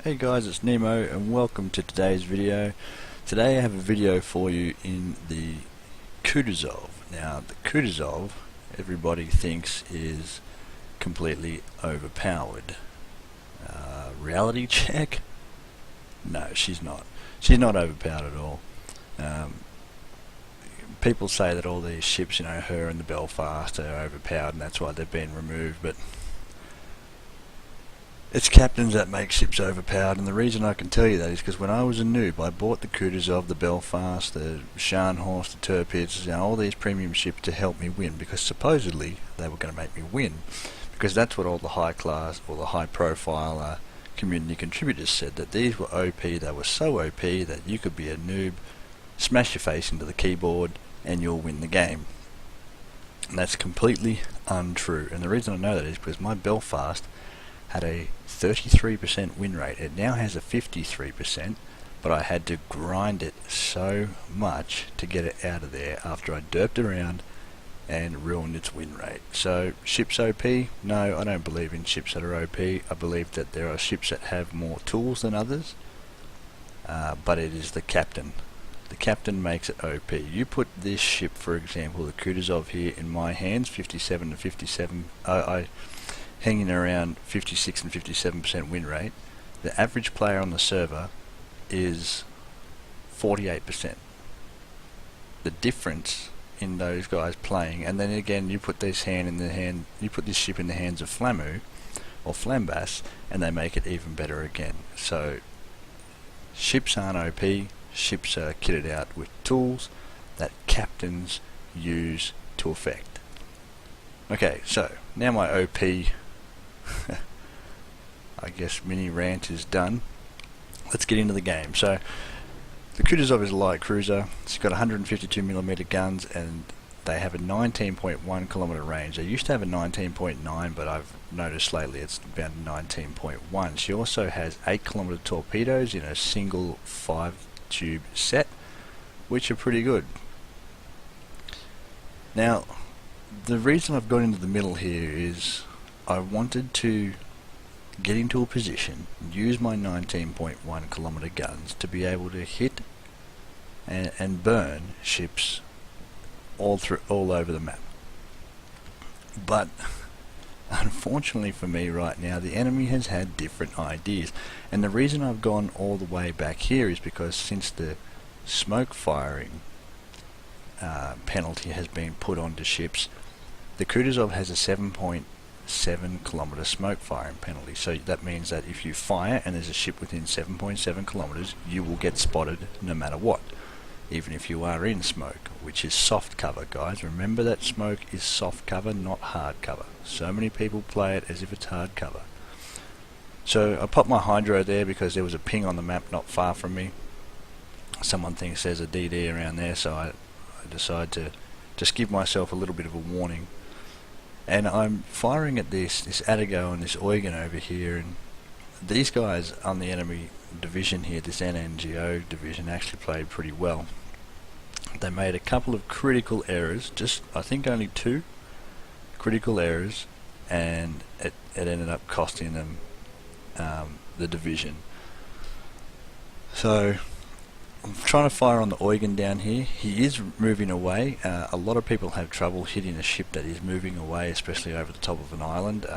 Hey guys, it's Nemo and welcome to today's video. Today I have a video for you in the Kutuzov. Now the Kutuzov, everybody thinks is completely overpowered. Reality check? No, she's not. She's not overpowered at all. People say that all these ships, her and the Belfast are overpowered and that's why they've been removed, but it's captains that make ships overpowered, and the reason I can tell you that is because when I was a noob, I bought the Kutuzov, the Belfast, the Scharnhorst, the Tirpitz, all these premium ships to help me win, because supposedly they were going to make me win, because that's what all the high class or the high profile community contributors said, that these were OP, they were so OP that you could be a noob, smash your face into the keyboard, and you'll win the game. And that's completely untrue, and the reason I know that is because my Belfast had a 33% win rate. It now has a 53%, but I had to grind it so much to get it out of there after I derped around and ruined its win rate. So ships OP? No, I don't believe in ships that are OP. I believe that there are ships that have more tools than others, but it is the captain. The captain makes it OP. You put this ship, for example, the Kutuzov here, in my hands, 57 to 57. Hanging around 56 and 57% win rate. The average player on the server is 48%. The difference in those guys playing, and then again you put this ship in the hands of Flamu or Flambas, and they make it even better again. So ships aren't OP. Ships are kitted out with tools that captains use to effect. Okay, so now my OP I guess mini rant is done. Let's get into the game. So the Kutuzov is a light cruiser. It's got 152mm guns and they have a 19.1 kilometer range. They used to have a 19.9, but I've noticed lately it's about 19.1. She also has 8 kilometer torpedoes in a single 5-tube set, which are pretty good. Now the reason I've got into the middle here is I wanted to get into a position, use my 19.1 kilometer guns to be able to hit and burn ships all over the map. But unfortunately for me right now, the enemy has had different ideas, and the reason I've gone all the way back here is because since the smoke firing penalty has been put onto ships, the Kutuzov has a 7.7 kilometer smoke firing penalty. So that means that if you fire and there's a ship within 7.7 kilometers, you will get spotted no matter what, even if you are in smoke, which is soft cover, guys. Remember that smoke is soft cover, not hard cover. So many people play it as if it's hard cover. So I popped my hydro there because there was a ping on the map not far from me. Someone thinks there's a DD around there, so I decided to just give myself a little bit of a warning. And I'm firing at this Atago and this Eugen over here, and these guys on the enemy division here, this NNGO division, actually played pretty well. They made a couple of critical errors, I think only 2 critical errors, and it ended up costing them the division. So I'm trying to fire on the Eugen down here. He is moving away. A lot of people have trouble hitting a ship that is moving away, especially over the top of an island.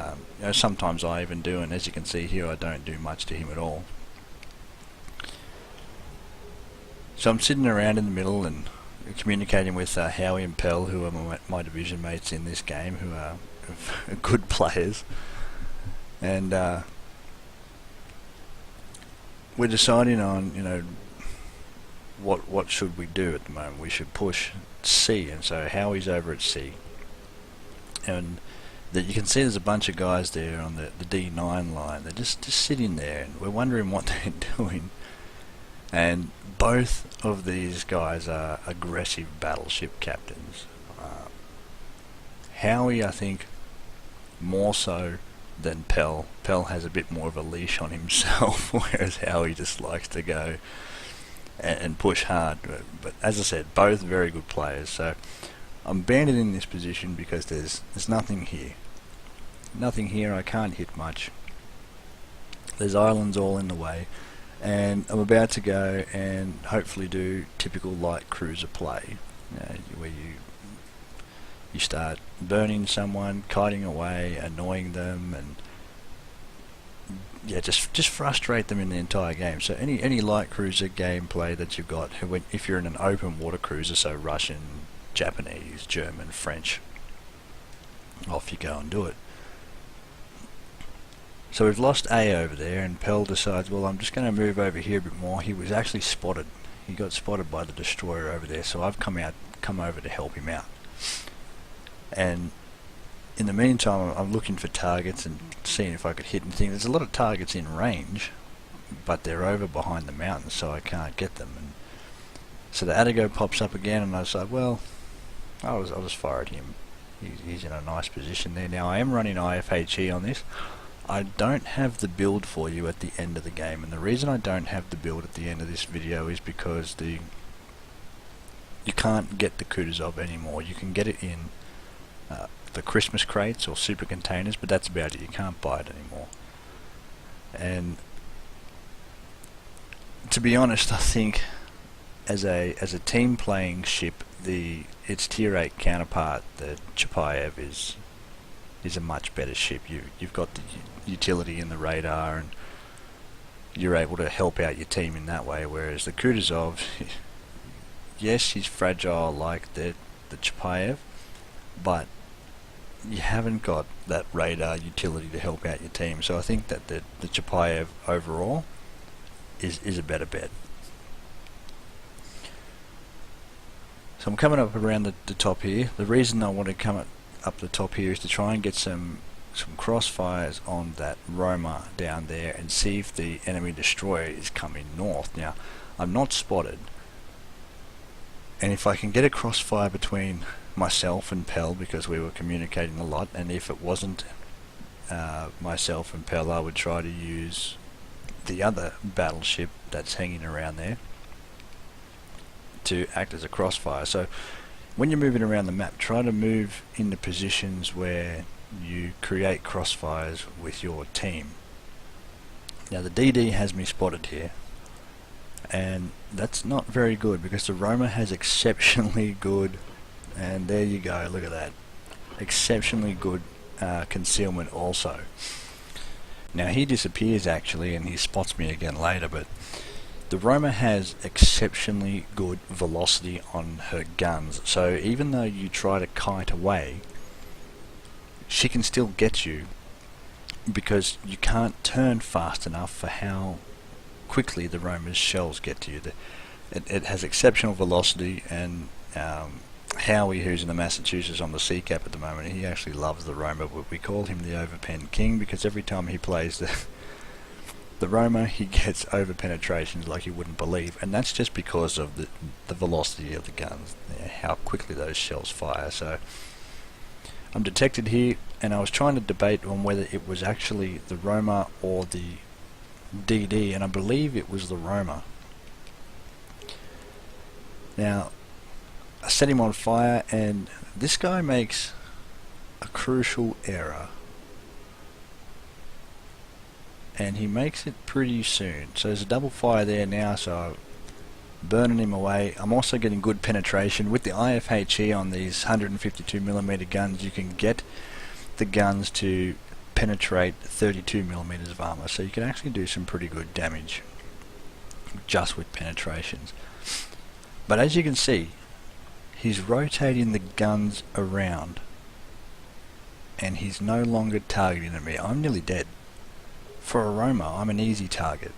Sometimes I even do, and as you can see here, I don't do much to him at all. So I'm sitting around in the middle and communicating with Howie and Pell, who are my division mates in this game, who are good players. And we're deciding on, what should we do at the moment. We should push C, and so Howie's over at C, and you can see there's a bunch of guys there on the D9 line. They're just sitting there, and we're wondering what they're doing. And both of these guys are aggressive battleship captains. Howie, I think, more so than Pell. Pell has a bit more of a leash on himself, whereas Howie just likes to go and push hard. But as I said, both very good players. So I'm banded in this position because there's nothing here. Nothing here. I can't hit much. There's islands all in the way, and I'm about to go and hopefully do typical light cruiser play, where you start burning someone, kiting away, annoying them, and yeah, just frustrate them in the entire game. So any light cruiser gameplay that you've got, if you're in an open water cruiser, so Russian, Japanese, German, French, off you go and do it. So we've lost A over there, and Pell decides, well, I'm just going to move over here a bit more. He was actually spotted. He got spotted by the destroyer over there, so I've come over to help him out. And in the meantime, I'm looking for targets and seeing if I could hit anything. There's a lot of targets in range, but they're over behind the mountains, so I can't get them. And so the Adigo pops up again, and I was like, well, I'll just fire at him. He's in a nice position there. Now I am running IFHE on this. I don't have the build for you at the end of the game, and the reason I don't have the build at the end of this video is because you can't get the Kutuzov anymore. You can get it in the Christmas crates or super containers, but that's about it. You can't buy it anymore. And to be honest, I think as a team playing ship, its tier 8 counterpart, the Chapayev, is a much better ship. You've got the utility in the radar, and you're able to help out your team in that way, whereas the Kutuzov, yes, he's fragile like the Chapayev, but you haven't got that radar utility to help out your team. So I think that the Chapayev overall is a better bet. So I'm coming up around the top here. The reason I want to come up the top here is to try and get some crossfires on that Roma down there and see if the enemy destroyer is coming north. Now, I'm not spotted, and if I can get a crossfire between myself and Pell, because we were communicating a lot, and if it wasn't myself and Pell, I would try to use the other battleship that's hanging around there to act as a crossfire. So when you're moving around the map, try to move into positions where you create crossfires with your team. Now the DD has me spotted here, and that's not very good because the Roma has exceptionally good, and there you go, look at that, exceptionally good concealment also. Now he disappears actually, and he spots me again later, but the Roma has exceptionally good velocity on her guns, so even though you try to kite away, she can still get you because you can't turn fast enough for how quickly the Roma's shells get to you. It has exceptional velocity, and Howie, who's in the Massachusetts on the sea cap at the moment, he actually loves the Roma. We call him the overpen king because every time he plays the Roma, he gets over penetrations like you wouldn't believe, and that's just because of the velocity of the guns, how quickly those shells fire. So I'm detected here, and I was trying to debate on whether it was actually the Roma or the DD, and I believe it was the Roma. Now I set him on fire, and this guy makes a crucial error, and he makes it pretty soon. So there's a double fire there now, so I'm burning him away. I'm also getting good penetration with the IFHE on these 152mm guns. You can get the guns to penetrate 32mm of armor, so you can actually do some pretty good damage just with penetrations. But as you can see, he's rotating the guns around, and he's no longer targeting at me. I'm nearly dead. For a Roma, I'm an easy target.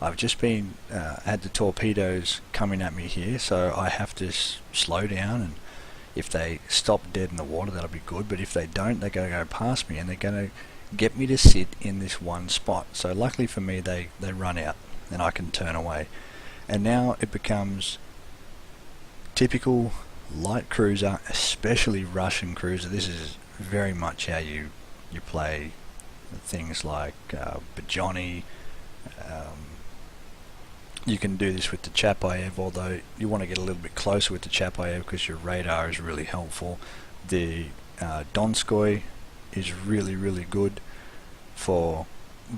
I've just been had the torpedoes coming at me here, so I have to slow down, and if they stop dead in the water, that'll be good, but if they don't, they're going to go past me, and they're going to get me to sit in this one spot. So luckily for me, they run out, and I can turn away. And now it becomes typical light cruiser, especially Russian cruiser. This is very much how you play things like Bajoni. You can do this with the Chapayev, although you want to get a little bit closer with the Chapayev because your radar is really helpful. The Donskoy is really good for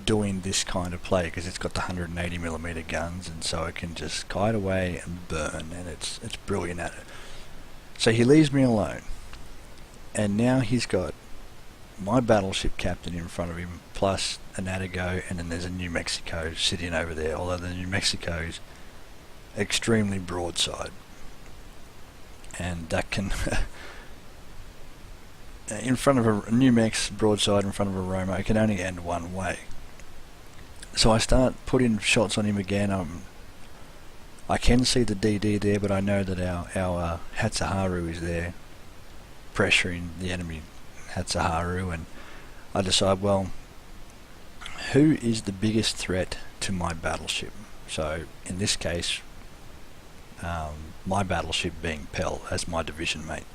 doing this kind of play because it's got the 180mm guns, and so it can just kite away and burn, and it's brilliant at it. So he leaves me alone, and now he's got my battleship captain in front of him, plus an Attigo, and then there's a New Mexico sitting over there, although the New Mexico's extremely broadside, and that can in front of a New Mex broadside in front of a Roma, it can only end one way. So I start putting shots on him again. I can see the DD there, but I know that our Hatsuharu is there pressuring the enemy Hatsuharu, and I decide, well, who is the biggest threat to my battleship? So in this case, my battleship being Pell as my division mate.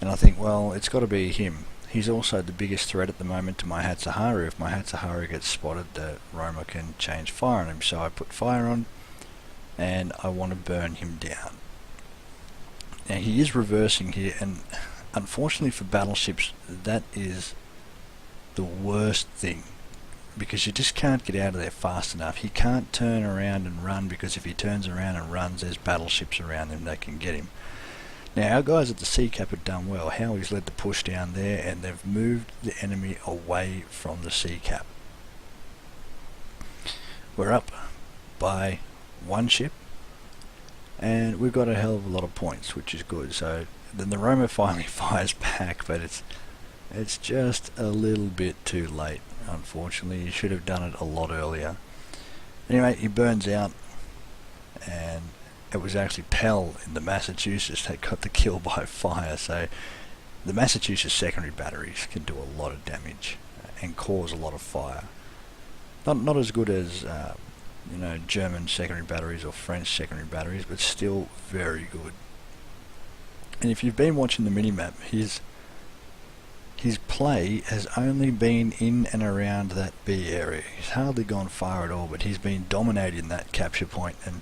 And I think, well, it's got to be him. He's also the biggest threat at the moment to my Hatsuharu. If my Hatsuharu gets spotted, the Roma can change fire on him. So I put fire on, and I want to burn him down. Now he is reversing here, and unfortunately for battleships, that is the worst thing, because you just can't get out of there fast enough. He can't turn around and run, because if he turns around and runs, there's battleships around him that can get him. Now our guys at the sea cap have done well. Howie's led the push down there, and they've moved the enemy away from the sea cap. We're up by one ship, and we've got a hell of a lot of points, which is good. So then the Roma finally fires back, but it's just a little bit too late, unfortunately. You should have done it a lot earlier. Anyway, he burns out, and it was actually Pell in the Massachusetts that got the kill by fire. So the Massachusetts secondary batteries can do a lot of damage and cause a lot of fire. Not as good as German secondary batteries or French secondary batteries, but still very good. And if you've been watching the minimap, his play has only been in and around that B area. He's hardly gone far at all, but he's been dominating that capture point, and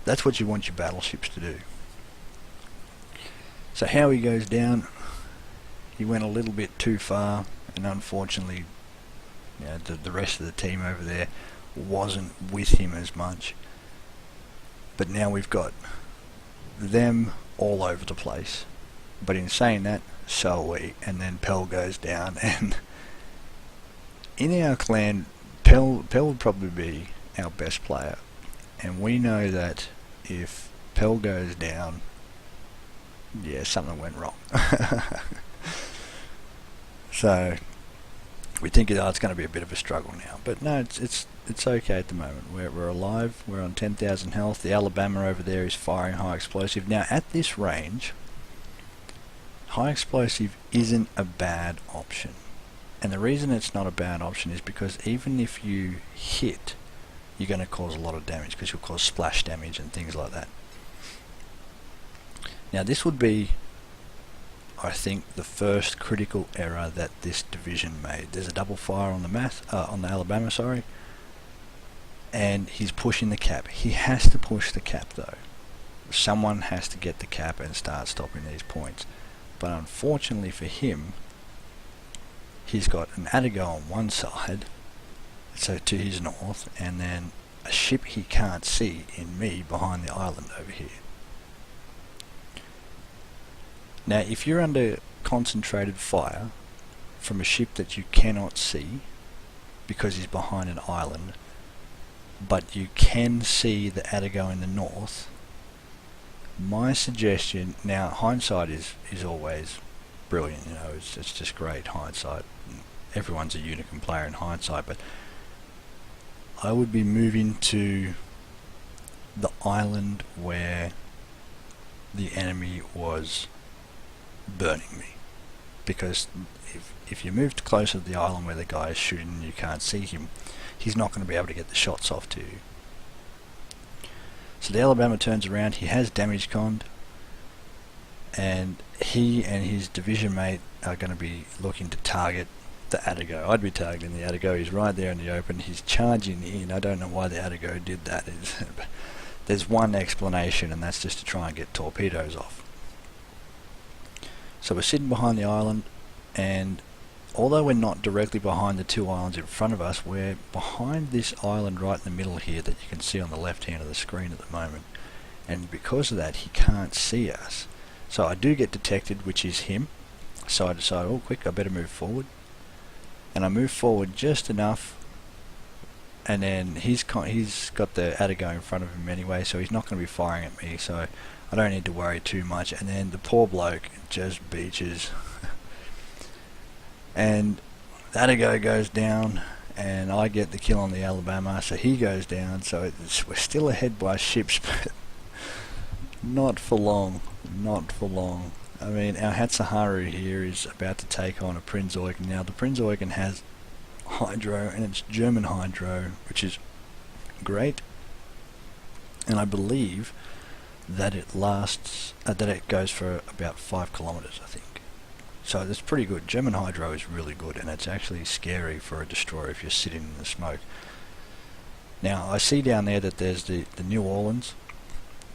that's what you want your battleships to do. So Howie goes down. He went a little bit too far, and unfortunately, the rest of the team over there wasn't with him as much. But now we've got them all over the place. But in saying that, so are we. And then Pell goes down, and in our clan, Pell would probably be our best player. And we know that if Pell goes down, yeah, something went wrong. So we think it's going to be a bit of a struggle now, but no, it's okay at the moment. We're alive. We're on 10,000 health. The Alabama over there is firing high explosive. Now at this range, high explosive isn't a bad option, and the reason it's not a bad option is because even if you hit, you're going to cause a lot of damage, because you'll cause splash damage and things like that. Now this would be, I think, the first critical error that this division made. There's a double fire on the Alabama, sorry, and he's pushing the cap. He has to push the cap though. Someone has to get the cap and start stopping these points. But unfortunately for him, he's got an Attigo on one side, so to his north, and then a ship he can't see in me behind the island over here. Now if you're under concentrated fire from a ship that you cannot see because he's behind an island, but you can see the Attigo in the north, my suggestion, now hindsight is always brilliant, it's just great hindsight. Everyone's a unicorn player in hindsight, but I would be moving to the island where the enemy was burning me, because if you move closer to the island where the guy is shooting and you can't see him, he's not going to be able to get the shots off to you. So the Alabama turns around. He has damage conned, and he and his division mate are going to be looking to target the Attigo. I'd be targeting the Attigo. He's right there in the open. He's charging in. I don't know why the Attigo did that. There's one explanation, and that's just to try and get torpedoes off. So we're sitting behind the island, and although we're not directly behind the two islands in front of us, we're behind this island right in the middle here that you can see on the left hand of the screen at the moment. And because of that, he can't see us. So I do get detected, which is him. So I decide, oh quick, I better move forward. And I move forward just enough, and then he's got the Attigo in front of him anyway, so he's not going to be firing at me, so I don't need to worry too much. And then the poor bloke just beaches. And the Attigo goes down, and I get the kill on the Alabama, so he goes down. So we're still ahead by ships, but not for long. Not for long. I mean, our Hatsuharu here is about to take on a Prinz Eugen. Now, the Prinz Eugen has hydro, and it's German hydro, which is great. And I believe that it lasts, that it goes for about 5 kilometers, I think. So that's pretty good. German hydro is really good, and it's actually scary for a destroyer if you're sitting in the smoke. Now, I see down there that there's the New Orleans.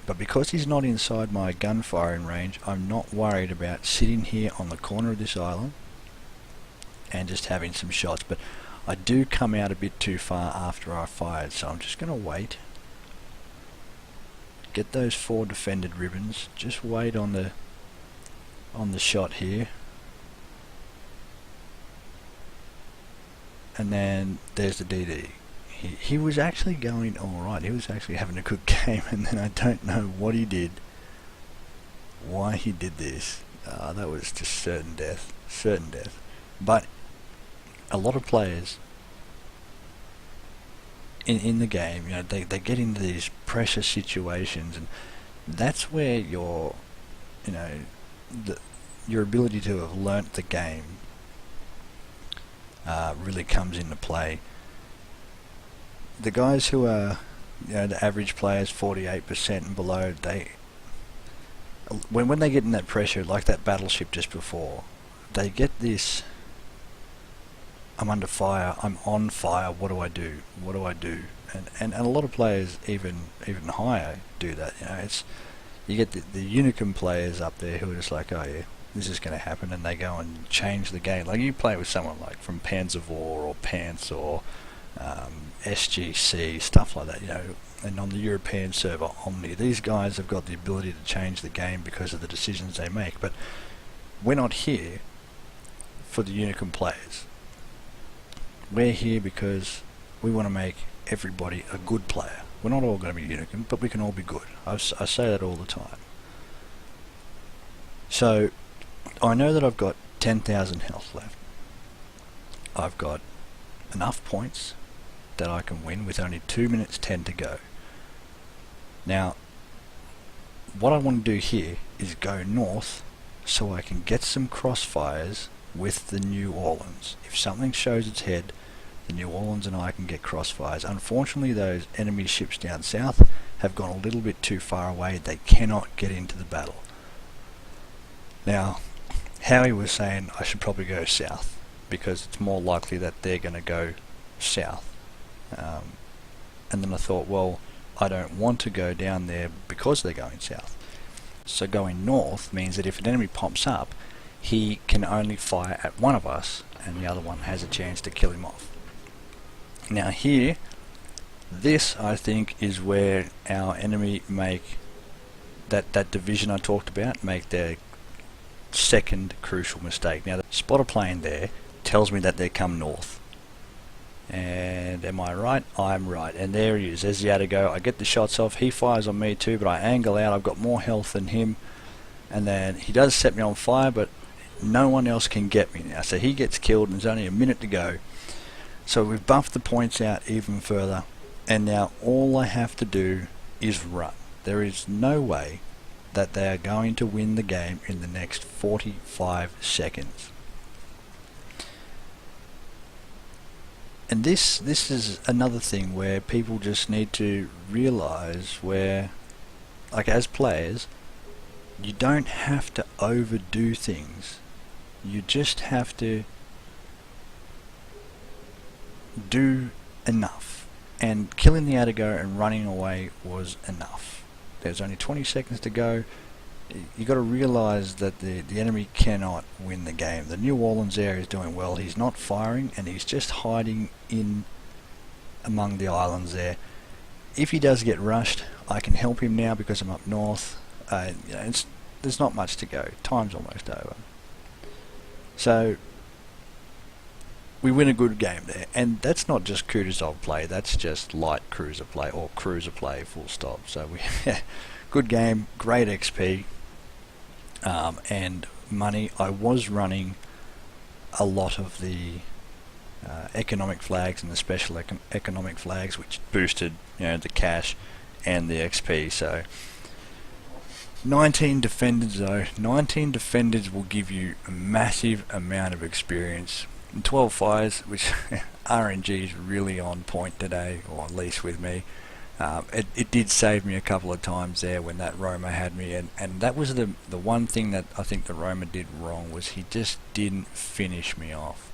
But because he's not inside my gun firing range, I'm not worried about sitting here on the corner of this island and just having some shots. But I do come out a bit too far after I fired, so I'm just going to wait. Get those 4 defended ribbons. Just wait on the shot here. And then there's the DD. He was actually going alright, he was actually having a good game, and then I don't know what he did, why he did this. That was just certain death. But a lot of players in the game, you know, they get into these pressure situations, and that's where your ability to have learnt the game really comes into play. The guys who are, the average players, 48% and below, when they get in that pressure, like that battleship just before, they get this, I'm under fire, I'm on fire, what do I do? And a lot of players even higher do that. You get the Unicum players up there who are just like, oh yeah, this is going to happen, and they go and change the game. Like you play with someone like from Panzer or Pants or SGC, stuff like that, and on the European server, Omni, these guys have got the ability to change the game because of the decisions they make. But we're not here for the Unicum players. We're here because we want to make everybody a good player. We're not all going to be Unicum, but we can all be good. I say that all the time. So I know that I've got 10,000 health left. I've got enough points that I can win with only 2 minutes 10 to go. Now, what I want to do here is go north so I can get some crossfires with the New Orleans. If something shows its head, the New Orleans and I can get crossfires. Unfortunately, those enemy ships down south have gone a little bit too far away. They cannot get into the battle. Now, Howie was saying I should probably go south because it's more likely that they're going to go south. And then I thought, well, I don't want to go down there because they're going south. So going north means that if an enemy pops up, he can only fire at one of us, and the other one has a chance to kill him off. Now here, this I think is where our enemy make that division I talked about, make their second crucial mistake. Now the spotter plane there tells me that they come north. And am I right? I'm right. And there he is. There's the Attigo. I get the shots off. He fires on me too, but I angle out. I've got more health than him. And then he does set me on fire, but no one else can get me now. So he gets killed, and there's only a minute to go. So we've buffed the points out even further. And now all I have to do is run. There is no way that they are going to win the game in the next 45 seconds. And this is another thing where people just need to realize where, like as players, you don't have to overdo things. You just have to do enough. And killing the Attigo and running away was enough. There's only 20 seconds to go. You got to realise that the enemy cannot win the game. The New Orleans area is doing well. He's not firing, and he's just hiding in among the islands there. If he does get rushed, I can help him now because I'm up north. You know, there's not much to go. Time's almost over. So we win a good game there, and that's not just Kutuzov play. That's just light cruiser play or cruiser play. Full stop. So we good game, great XP, and money. I was running a lot of the economic flags and the special economic flags, which boosted, you know, the cash and the XP. So 19 defenders though. 19 defenders will give you a massive amount of experience. And 12 fires, which RNG is really on point today, or at least with me. It did save me a couple of times there when that Roma had me, and that was the one thing that I think the Roma did wrong, was he just didn't finish me off.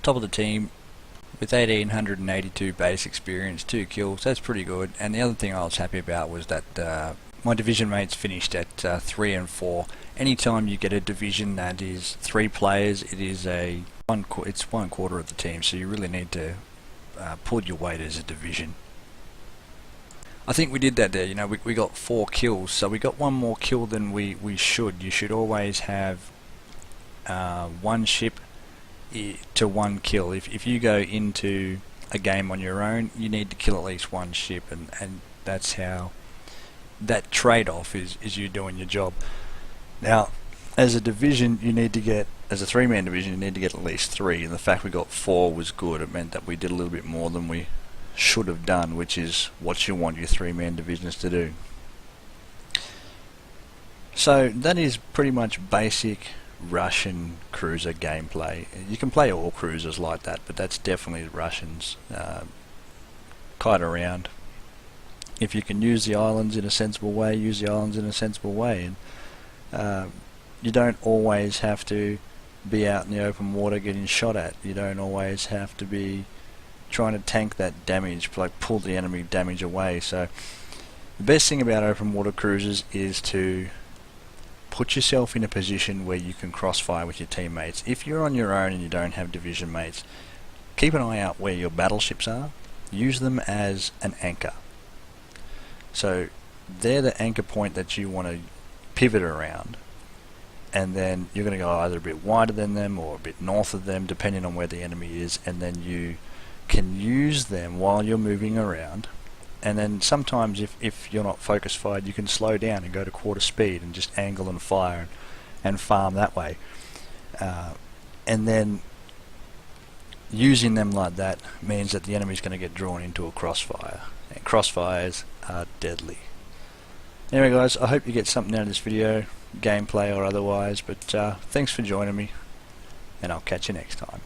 Top of the team with 1882 base experience, 2 kills, that's pretty good. And the other thing I was happy about was that my division mates finished at 3 and 4. Anytime you get a division that is 3 players, it is it's 1/4 of the team, so you really need to pull your weight as a division. I think we did that there. You know, we got 4 kills, so we got 1 more kill than we should. You should always have 1 ship to 1 kill. If you go into a game on your own, you need to kill at least 1 ship, and that's how that trade-off is you doing your job. Now, as a division, you need to get, as a 3-man division, you need to get at least 3, and the fact we got 4 was good. It meant that we did a little bit more than we should have done, which is what you want your 3-man divisions to do. So that is pretty much basic Russian cruiser gameplay. You can play all cruisers like that, but that's definitely the Russians. Kite around. If you can use the islands in a sensible way, use the islands in a sensible way. And you don't always have to be out in the open water getting shot at. You don't always have to be trying to tank that damage, like pull the enemy damage away. So the best thing about open water cruisers is to put yourself in a position where you can crossfire with your teammates. If you're on your own and you don't have division mates, keep an eye out where your battleships are. Use them as an anchor. So they're the anchor point that you want to pivot around, and then you're going to go either a bit wider than them or a bit north of them, depending on where the enemy is, and then you can use them while you're moving around. And then sometimes if you're not focus fired, you can slow down and go to quarter speed and just angle and fire and farm that way. And then using them like that means that the enemy's going to get drawn into a crossfire, and crossfires are deadly. Anyway guys, I hope you get something out of this video, gameplay or otherwise, but thanks for joining me, and I'll catch you next time.